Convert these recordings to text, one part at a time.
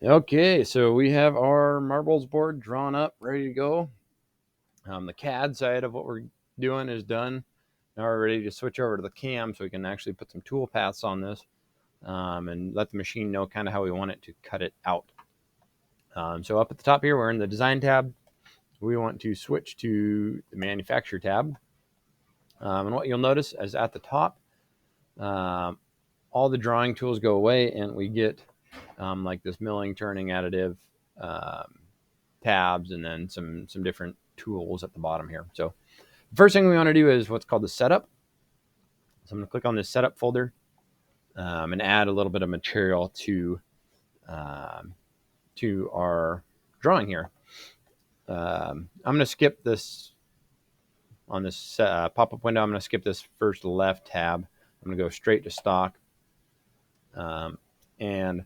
Okay, so we have our marbles board drawn up, ready to go. The CAD side of what we're doing is done. Now we're ready to switch over to the CAM so we can actually put some tool paths on this and let the machine know kind of how we want it to cut it out. So up at the top here, we're in the design tab. We want to switch to the manufacture tab. And what you'll notice is at the top, um, all the drawing tools go away and we get like this milling, turning, additive um, tabs, and then some different tools at the bottom here. So the first thing we want to do is what's called the setup. So I'm going to click on this setup folder and add a little bit of material um, to our drawing here. I'm going to skip this on this pop-up window. I'm going to skip this first left tab. I'm going to go straight to stock. And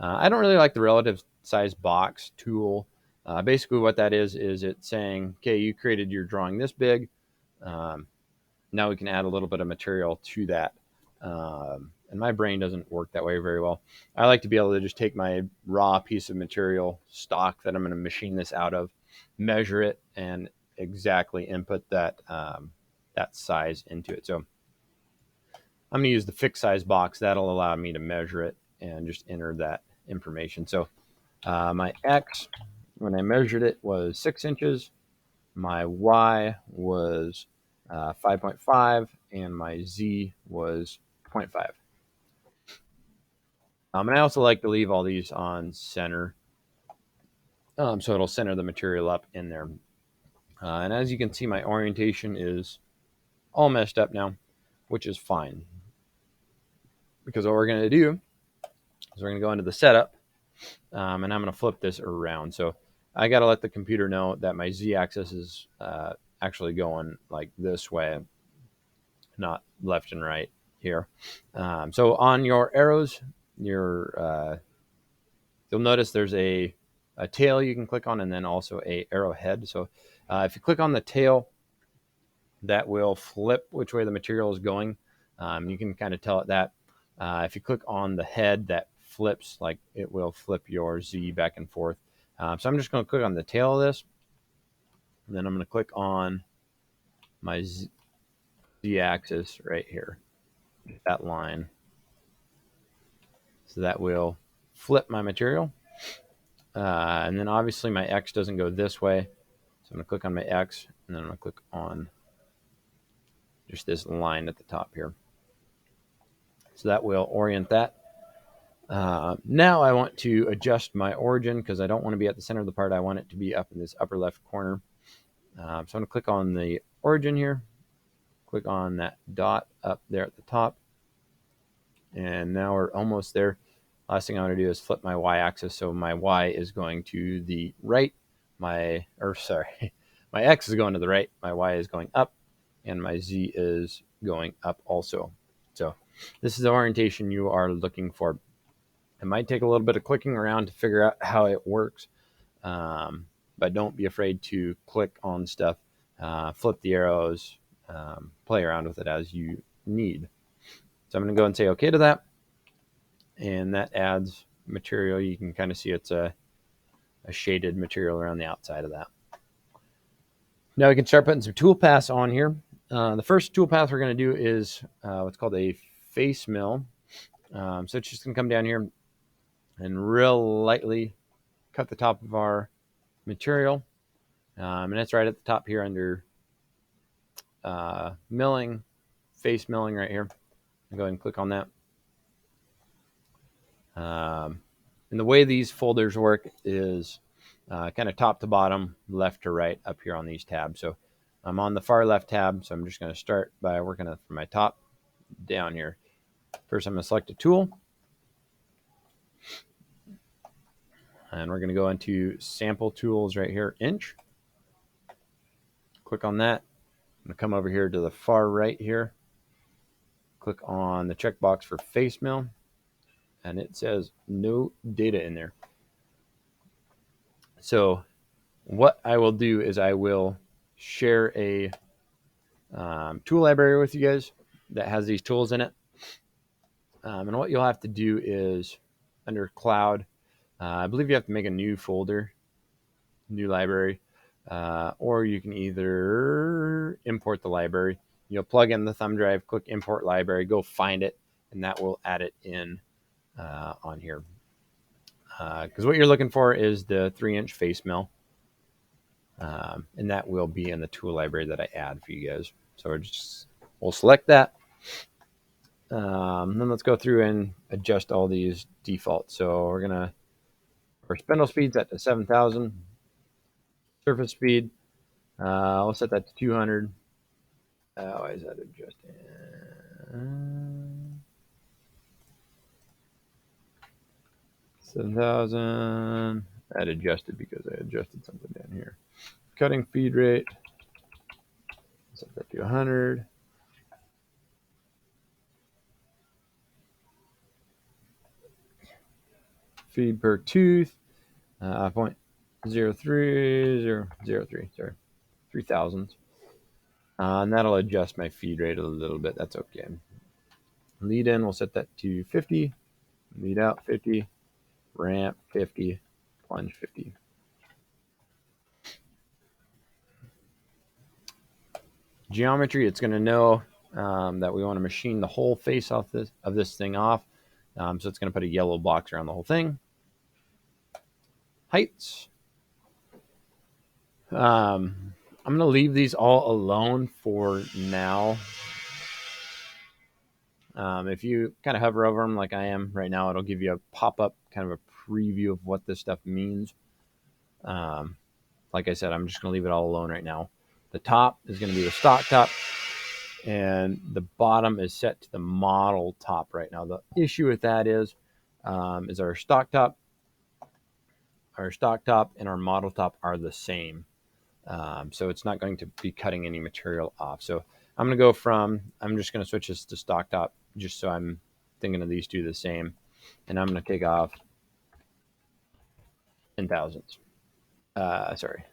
I don't really like the relative size box tool. Basically what that is it's saying, okay, you created your drawing this big. Now we can add a little bit of material to that. And my brain doesn't work that way very well. I like to be able to just take my raw piece of material stock that I'm going to machine this out of, measure it, and exactly input that size into it. So I'm going to use the fixed size box. That'll allow me to measure it and just enter that information. So my X, when I measured it, was 6 inches. My Y was 5.5, and my Z was 0.5. And I also like to leave all these on center, so it'll center the material up in there. And as you can see, my orientation is all messed up now, which is fine. Because what we're going to do is we're going to go into the setup, and I'm going to flip this around. So I got to let the computer know that my Z-axis is actually going like this way, not left and right here. So on your arrows, you'll notice there's a tail you can click on, and then also a arrowhead. So if you click on the tail, that will flip which way the material is going. You can kind of tell it that. If you click on the head, that flips, like it will flip your Z back and forth. So I'm just going to click on the tail of this, and then I'm going to click on my Z-axis right here, that line. So that will flip my material. And then obviously my X doesn't go this way. So I'm going to click on my X, and then I'm going to click on just this line at the top here. So that will orient that. Now I want to adjust my origin because I don't want to be at the center of the part. I want it to be up in this upper left corner. So I'm going to click on the origin here. Click on that dot up there at the top. And now we're almost there. Last thing I want to do is flip my y-axis. So my y is going to the right. My X is going to the right. My y is going up. And my z is going up also. So this is the orientation you are looking for. It might take a little bit of clicking around to figure out how it works. But don't be afraid to click on stuff, flip the arrows, play around with it as you need. So I'm going to go and say OK to that. And that adds material. You can kind of see it's a shaded material around the outside of that. Now we can start putting some tool paths on here. The first tool path we're going to do is what's called a face mill. So it's just going to come down here and real lightly cut the top of our material. And it's right at the top here under milling, face milling right here. I'll go ahead and click on that. And the way these folders work is kind of top to bottom, left to right up here on these tabs. So I'm on the far left tab, so I'm just going to start by working from my top down here. First, I'm going to select a tool. And we're going to go into sample tools right here, inch. Click on that. I'm going to come over here to the far right here. Click on the checkbox for face mill. And it says no data in there. So what I will do is I will share a tool library with you guys that has these tools in it. And what you'll have to do is under cloud, I believe you have to make a new folder, new library, or you can either import the library. You'll plug in the thumb drive, click import library, go find it, and that will add it in on here. Because what you're looking for is the 3-inch face mill, and that will be in the tool library that I add for you guys. So we'll select that. Then let's go through and adjust all these defaults. So we're gonna, our spindle speed's at 7,000. Surface speed, I'll set that to 200. Why is that adjusting? 7,000. That adjusted because I adjusted something down here. Cutting feed rate, set that to 100. Feed per tooth, 0.03003, sorry, 3,000. And that'll adjust my feed rate a little bit. That's okay. Lead in, we'll set that to 50. Lead out 50. Ramp 50. Plunge 50. Geometry, it's going to know that we want to machine the whole face of this thing off. So it's going to put a yellow box around the whole thing. Heights. I'm going to leave these all alone for now. If you kind of hover over them like I am right now, it'll give you a pop-up, kind of a preview of what this stuff means. Like I said, I'm just going to leave it all alone right now. The top is going to be the stock top, and the bottom is set to the model top right now. The issue with that is our stock top and our model top are the same. So it's not going to be cutting any material off. So I'm just going to switch this to stock top just so I'm thinking of these two the same. And I'm going to take off 10,000. Sorry.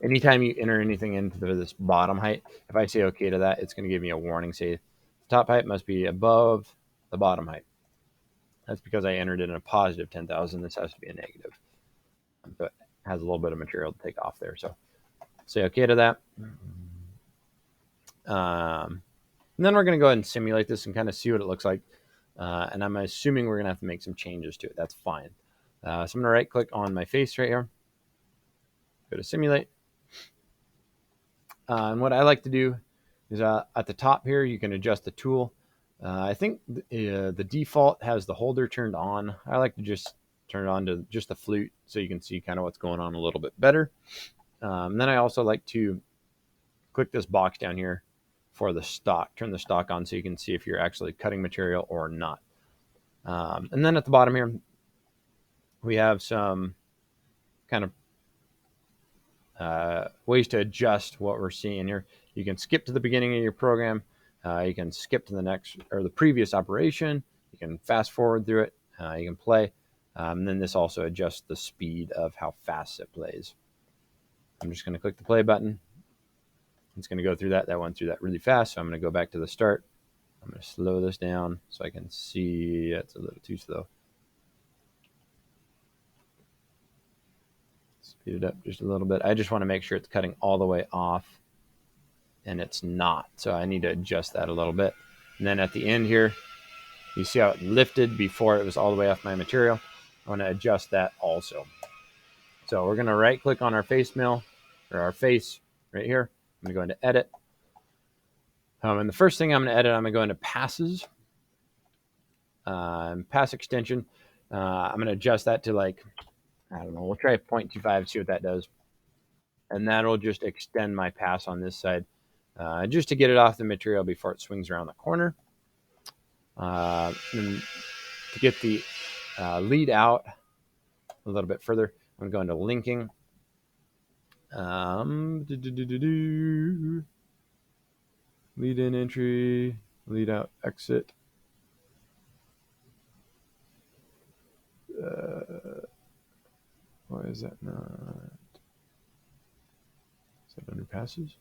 Anytime you enter anything into this bottom height, if I say okay to that, it's going to give me a warning. Say the top height must be above the bottom height. That's because I entered in a positive 10,000. This has to be a negative. So it has a little bit of material to take off there. So say okay to that. And then we're going to go ahead and simulate this and kind of see what it looks like. And I'm assuming we're going to have to make some changes to it. That's fine. So I'm going to right click on my face right here. Go to simulate. And what I like to do is at the top here, you can adjust the tool. I think the default has the holder turned on. I like to just turn it on to just the flute so you can see kind of what's going on a little bit better. Then I also like to click this box down here for the stock. Turn the stock on so you can see if you're actually cutting material or not. And then at the bottom here, we have some kind of ways to adjust what we're seeing here. You can skip to the beginning of your program. You can skip to the next or the previous operation. You can fast forward through it. You can play. And then this also adjusts the speed of how fast it plays. I'm just going to click the play button. It's going to go through that. That went through that really fast. So I'm going to go back to the start. I'm going to slow this down so I can see. It's a little too slow. Speed it up just a little bit. I just want to make sure it's cutting all the way off, and it's not. So I need to adjust that a little bit. And then at the end here, you see how it lifted before it was all the way off my material. I want to adjust that also. So we're going to right click on our face mill or our face right here. I'm going to go into edit. And the first thing I'm going to edit, I'm going to go into passes, pass extension. I'm going to adjust that to like, I don't know, we'll try 0.25, see what that does. And that'll just extend my pass on this side just to get it off the material before it swings around the corner. And to get the lead out a little bit further, I'm going to go into linking. Lead in entry, lead out exit. Why is that not? Is that under passes?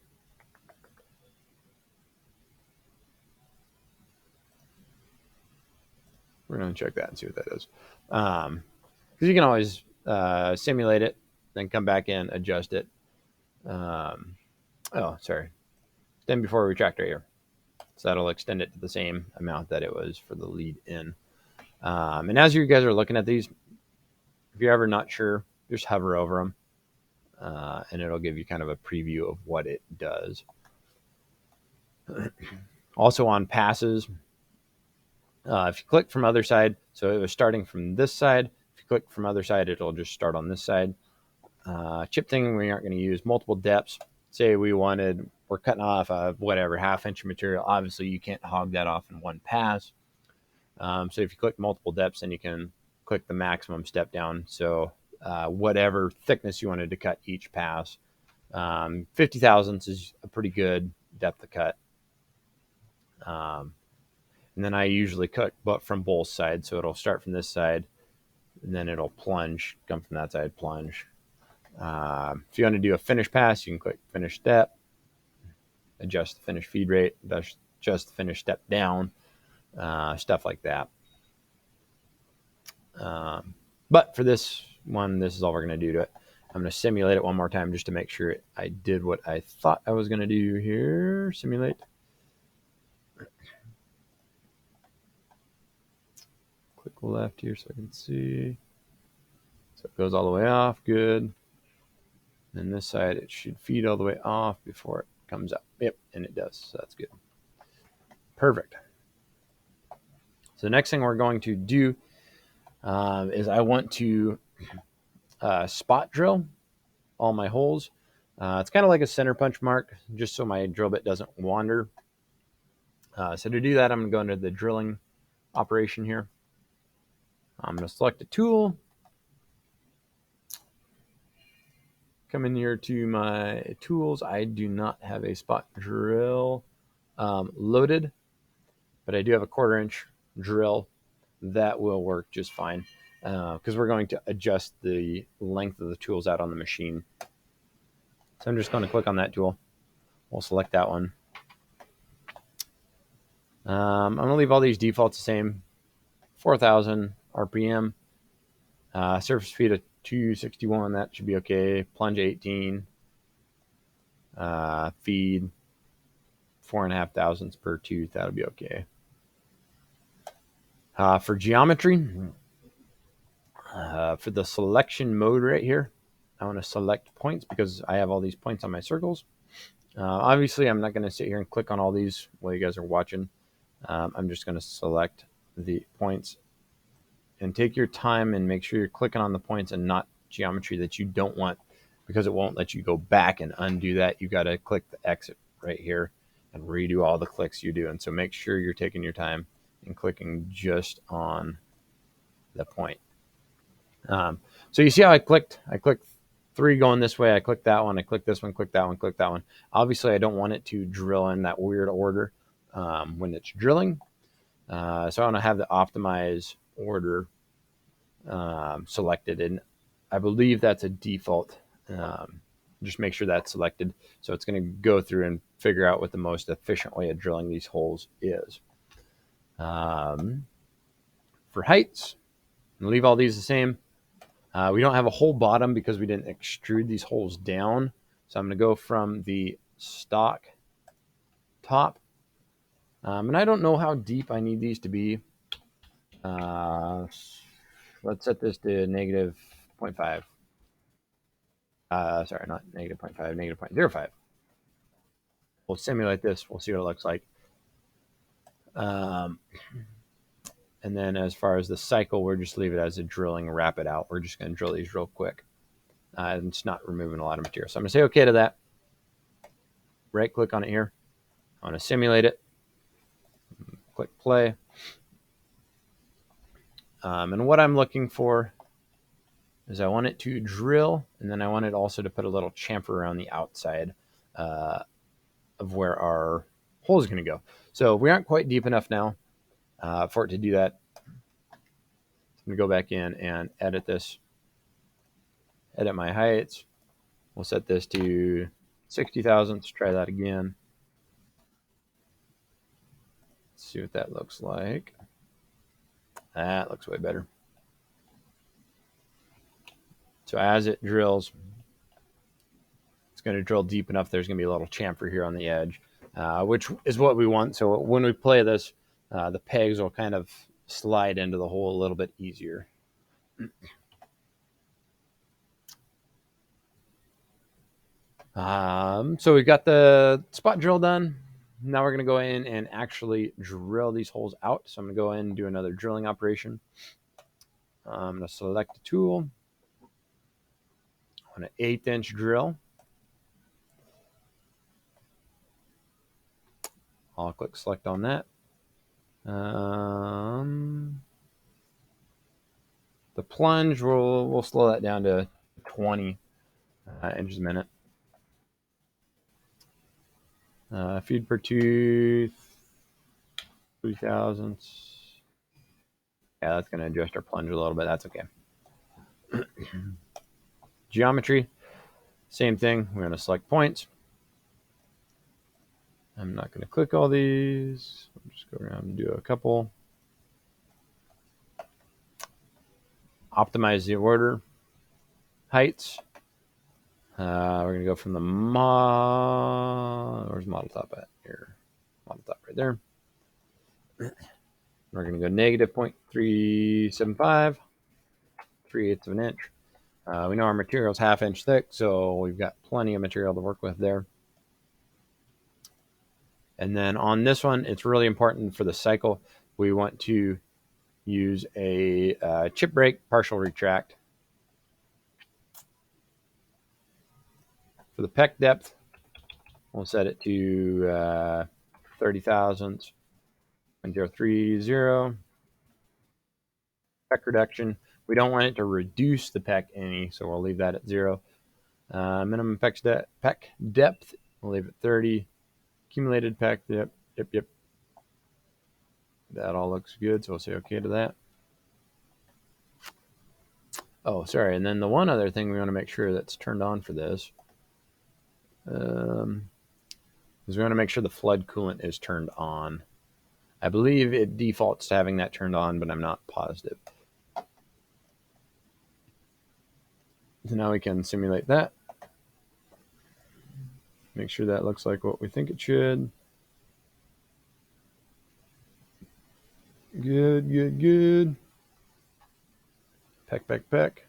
We're going to check that and see what that is. because you can always simulate it, then come back in, adjust it. Oh, sorry. Extend before retract right here. So that'll extend it to the same amount that it was for the lead in. And as you guys are looking at these, if you're ever not sure, just hover over them. And it'll give you kind of a preview of what it does. Also on passes, if you click from other side, so it was starting from this side. If you click from other side, it'll just start on this side. Chip thing, we aren't going to use multiple depths. Say we're cutting off a whatever half-inch material. Obviously, you can't hog that off in one pass. So if you click multiple depths, then you can click the maximum step down. So whatever thickness you wanted to cut each pass. 50 thousandths is a pretty good depth to cut. And then I usually cut but from both sides. So it'll start from this side, and then it'll plunge, come from that side, plunge. If you want to do a finish pass, you can click finish step, adjust the finish feed rate, adjust the finish step down, stuff like that. But for this one, this is all we're going to do to it. I'm going to simulate it one more time just to make sure I did what I thought I was going to do here. Simulate. Click left here so I can see. So it goes all the way off. Good. And this side, it should feed all the way off before it comes up. Yep, and it does. So that's good. Perfect. So the next thing we're going to do is I want to spot drill all my holes. It's kind of like a center punch mark, just so my drill bit doesn't wander. So to do that, I'm going to go into the drilling operation here. I'm going to select a tool. Come in here to my tools. I do not have a spot drill loaded, but I do have a 1/4 inch drill that will work just fine because we're going to adjust the length of the tools out on the machine. So I'm just going to click on that tool. We'll select that one. I'm going to leave all these defaults the same. 4,000 RPM. Surface speed of 261. That should be okay. Plunge 18. Feed 4.5 thousandths per tooth. That'll be okay. For geometry, for the selection mode right here, I want to select points because I have all these points on my circles. Obviously, I'm not going to sit here and click on all these while you guys are watching. I'm just going to select the points and take your time and make sure you're clicking on the points and not geometry that you don't want, because it won't let you go back and undo that. You got to click the exit right here and redo all the clicks you do. And so make sure you're taking your time and clicking just on the point. So you see how I clicked 3 going this way. I clicked that one. I clicked this one, clicked that one, clicked that one. Obviously, I don't want it to drill in that weird order when it's drilling. So I want to have the optimize order selected, and I believe that's a default. Just make sure that's selected. So it's going to go through and figure out what the most efficient way of drilling these holes is. For heights, leave all these the same. We don't have a hole bottom because we didn't extrude these holes down. So I'm going to go from the stock top. And I don't know how deep I need these to be. Let's set this to negative 0.5. Sorry, not negative 0.5, negative 0.05. We'll simulate this. We'll see what it looks like. And then as far as the cycle, we'll just leave it as a drilling, wrap it out. We're just going to drill these real quick. And it's not removing a lot of material. So I'm going to say okay to that. Right click on it here. I want to simulate it. Click play. And what I'm looking for is I want it to drill, and then I want it also to put a little chamfer around the outside of where our hole is going to go. So we aren't quite deep enough now for it to do that. I'm going to go back in and edit this. Edit my heights. We'll set this to 60 thousandths. Try that again. Let's see what that looks like. That looks way better. So as it drills, it's going to drill deep enough. There's going to be a little chamfer here on the edge, which is what we want. So when we play this, the pegs will kind of slide into the hole a little bit easier. So we've got the spot drill done. Now we're going to go in and actually drill these holes out. So I'm going to go in and do another drilling operation. I'm going to select the tool on an 1/8" drill. I'll click select on that. The plunge, we'll slow that down to 20 inches a minute. Feed per tooth, 3,000. Yeah, that's going to adjust our plunge a little bit. That's okay. Geometry, same thing. We're going to select points. I'm not going to click all these. I'll just go around and do a couple. Optimize the order. Heights. We're going to go from the where's model top at? Here. Model top right there. We're going to go negative 0.375, 3/8 of an inch. We know our material is 1/2 inch thick, so we've got plenty of material to work with there. And then on this one, it's really important for the cycle. We want to use a chip break partial retract. For the peck depth, we'll set it to 30 thousandths, 0.030. Peck reduction, we don't want it to reduce the peck any, so we'll leave that at 0. Minimum peck depth, we'll leave it 30. Accumulated peck depth, yep. That all looks good, so we'll say okay to that. Oh, sorry, and then the one other thing we want to make sure that's turned on for this is we want to make sure the flood coolant is turned on. I believe it defaults to having that turned on, but I'm not positive. So now we can simulate that. Make sure that looks like what we think it should. Good. Peck.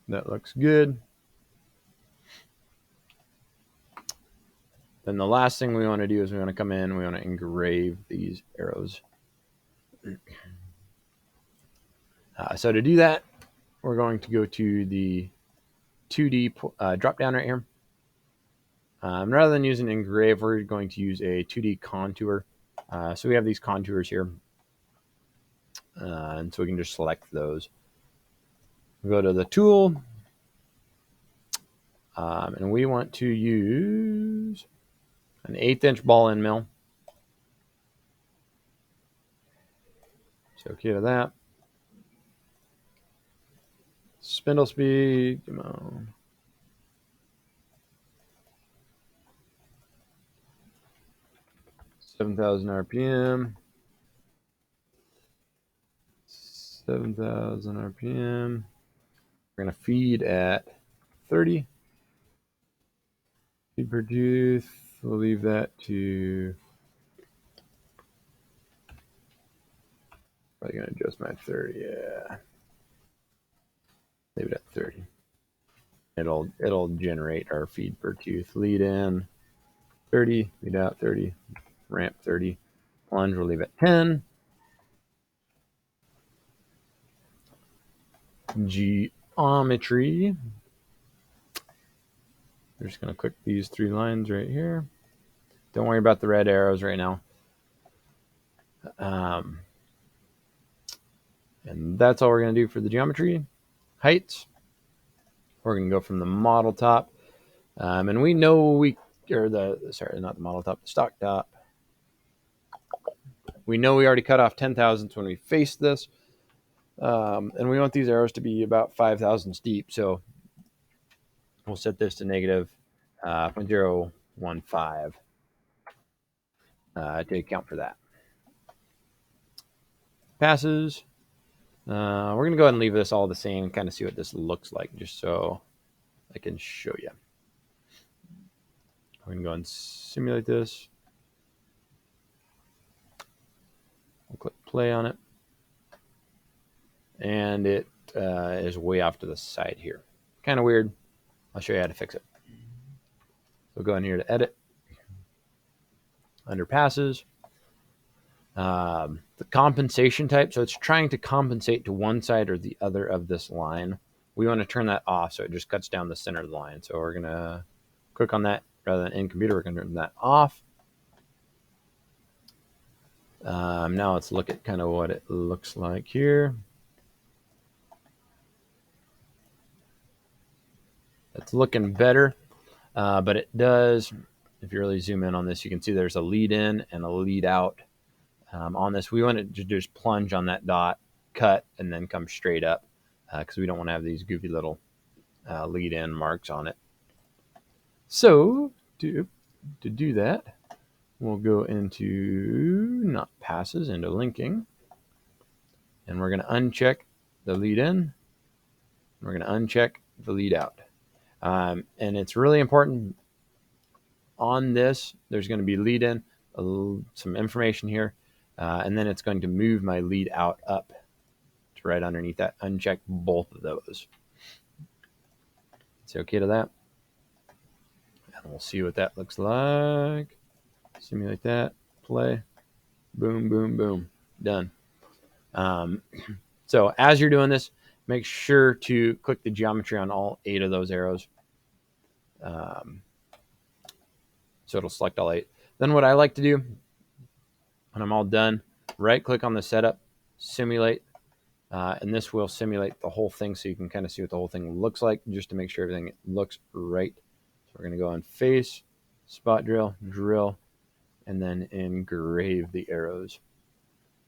That looks good. Then the last thing we want to do is we want to come in, we want to engrave these arrows. So to do that, we're going to go to the 2D drop down right here. Rather than using engrave, we're going to use a 2D contour. So we have these contours here. And so we can just select those. We go to the tool. And we want to use an 1/8" ball end mill. So okay to that. Spindle speed, come on. $7,000 RPM. 7,000 RPM. We're going to feed at 30. Feed per tooth. We'll leave that to. Probably going to adjust my 30. Yeah. Leave it at 30. It'll generate our feed per tooth. Lead in 30. Lead out 30. Ramp 30. Plunge we'll leave at 10. Geometry. We're just going to click these 3 lines right here. Don't worry about the red arrows right now. And that's all we're going to do for the geometry. Heights. We're going to go from the model top. And we know not the model top, the stock top. We know we already cut off 10 thousandths when we faced this. And we want these arrows to be about 5 thousandths deep. So we'll set this to negative 0.015 to account for that. Passes. We're going to go ahead and leave this all the same and kind of see what this looks like just so I can show you. We're going to go and simulate this. We'll click play on it. And it is way off to the side here. Kind of weird. I'll show you how to fix it. So go in here to edit. Under passes. The compensation type. So it's trying to compensate to one side or the other of this line. We want to turn that off so it just cuts down the center of the line. So we're going to click on that rather than in computer. We're going to turn that off. Now let's look at kind of what it looks like here. It's looking better, but it does, if you really zoom in on this, you can see there's a lead in and a lead out on this. We want it to just plunge on that dot, cut, and then come straight up because we don't want to have these goofy little lead in marks on it. So to do that, we'll go into not passes, into linking, and we're going to uncheck the lead in. We're going to uncheck the lead out. And it's really important on this. There's going to be lead in, some information here, and then it's going to move my lead out up to right underneath that. Uncheck both of those. Say okay to that. And we'll see what that looks like. Simulate that. Play. Boom, boom, boom. Done. So as you're doing this, make sure to click the geometry on all 8 of those arrows. So it'll select all 8. Then what I like to do when I'm all done, right click on the setup, simulate, and this will simulate the whole thing so you can kind of see what the whole thing looks like just to make sure everything looks right. So we're going to go on face, spot drill, drill, and then engrave the arrows.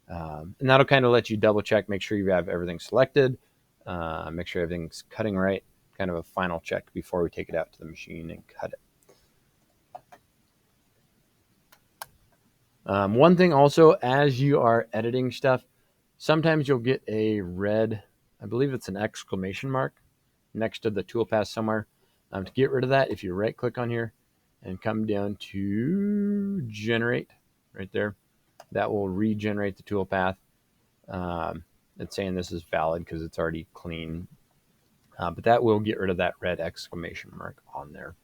And that'll kind of let you double check, make sure you have everything selected, make sure everything's cutting right, kind of a final check before we take it out to the machine and cut it. One thing also, as you are editing stuff, sometimes you'll get a red, I believe it's an exclamation mark next to the toolpath somewhere. To get rid of that, if you right click on here and come down to generate right there, that will regenerate the toolpath. It's saying this is valid because it's already clean, but that will get rid of that red exclamation mark on there.